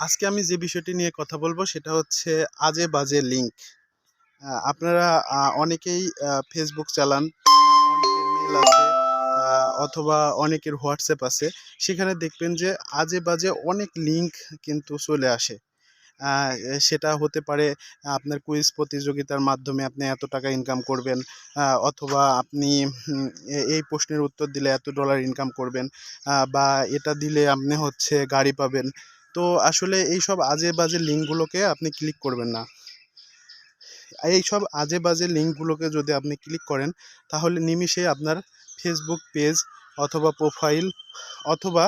আজকে আমি যে বিষয়টি নিয়ে কথা বলবো সেটা হচ্ছে আজে বাজে লিঙ্ক। আপনারা অনেকেই ফেসবুক চালান, অনেকের মেল আছে, অথবা অনেকের হোয়াটসঅ্যাপ আছে। সেখানে দেখবেন যে আজে বাজে অনেক লিঙ্ক কিন্তু চলে আসে। সেটা হতে পারে আপনার কুইজ প্রতিযোগিতার মাধ্যমে আপনি এত টাকা ইনকাম করবেন, অথবা আপনি এই প্রশ্নের উত্তর দিলে এত ডলার ইনকাম করবেন, বা এটা দিলে আপনি হচ্ছে গাড়ি পাবেন। তো আসলে এইসব আজে বাজে লিঙ্কগুলোকে আপনি ক্লিক করবেন না। এইসব আজে বাজে লিঙ্কগুলোকে যদি আপনি ক্লিক করেন তাহলে নিমিষে আপনার ফেসবুক পেজ অথবা প্রোফাইল অথবা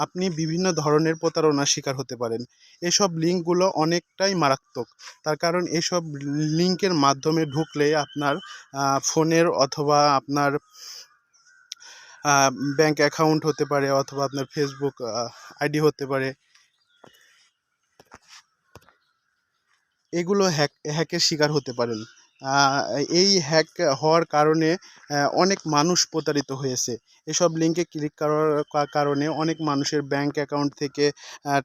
আপনি বিভিন্ন ধরনের প্রতারণার শিকার হতে পারেন। এসব লিঙ্কগুলো অনেকটাই মারাত্মক। তার কারণ এসব লিঙ্কের মাধ্যমে ঢুকলে আপনার ফোনের অথবা আপনার ব্যাংক অ্যাকাউন্ট হতে পারে অথবা আপনার ফেসবুক আইডি হতে পারে, এগুলো হ্যাকের শিকার হতে পারেন। আহ, এই হ্যাক হওয়ার কারণে অনেক মানুষ প্রতারিত হয়েছে। এসব লিঙ্কে ক্লিক করার কারণে অনেক মানুষের ব্যাংক অ্যাকাউন্ট থেকে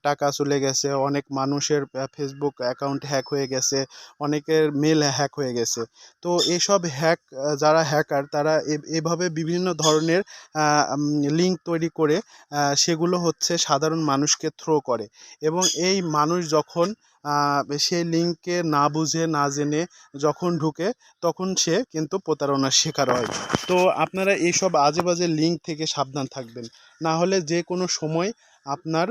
টাকা চলে গেছে, অনেক মানুষের ফেসবুক অ্যাকাউন্ট হ্যাক হয়ে গেছে, অনেকের মেল হ্যাক হয়ে গেছে। তো এসব যারা হ্যাকার তারা এভাবে বিভিন্ন ধরনের লিঙ্ক তৈরি করে সেগুলো হচ্ছে সাধারণ মানুষকে থ্রো করে, এবং এই মানুষ যখন সেই লিঙ্কে না বুঝে না জেনে যখন ঢুকে তখন সে কিন্তু প্রতারণার শিকার হয়। তো আপনারা এইসব আজে বাজে লিঙ্ক থেকে সাবধান থাকবেন, না হলে যে কোনো সময় আপনার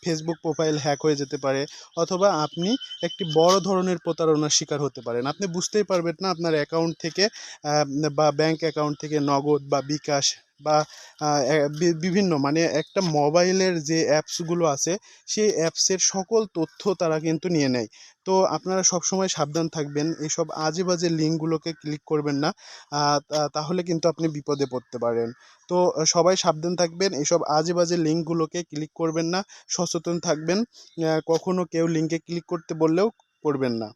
ফেসবুক প্রোফাইল হ্যাক হয়ে যেতে পারে, অথবা আপনি একটি বড় ধরনের প্রতারণার শিকার হতে পারেন। আপনি বুঝতেই পারবেন না আপনার অ্যাকাউন্ট থেকে আহ, বা ব্যাংক অ্যাকাউন্ট থেকে নগদ বা বিকাশ বা বিভিন্ন মানে একটা মোবাইলের যে অ্যাপসগুলো আছে সেই অ্যাপসের সকল তথ্য তারা কিন্তু নিয়ে নেয়। তো আপনারা সবসময় সাবধান থাকবেন, এসব আজে বাজে লিঙ্কগুলোকে ক্লিক করবেন না, তাহলে কিন্তু আপনি বিপদে পড়তে পারেন। তো সবাই সাবধান থাকবেন, এসব আজে বাজে লিঙ্কগুলোকে ক্লিক করবেন না, সচেতন থাকবেন। কখনো কেউ লিঙ্কে ক্লিক করতে বললেও করবেন না।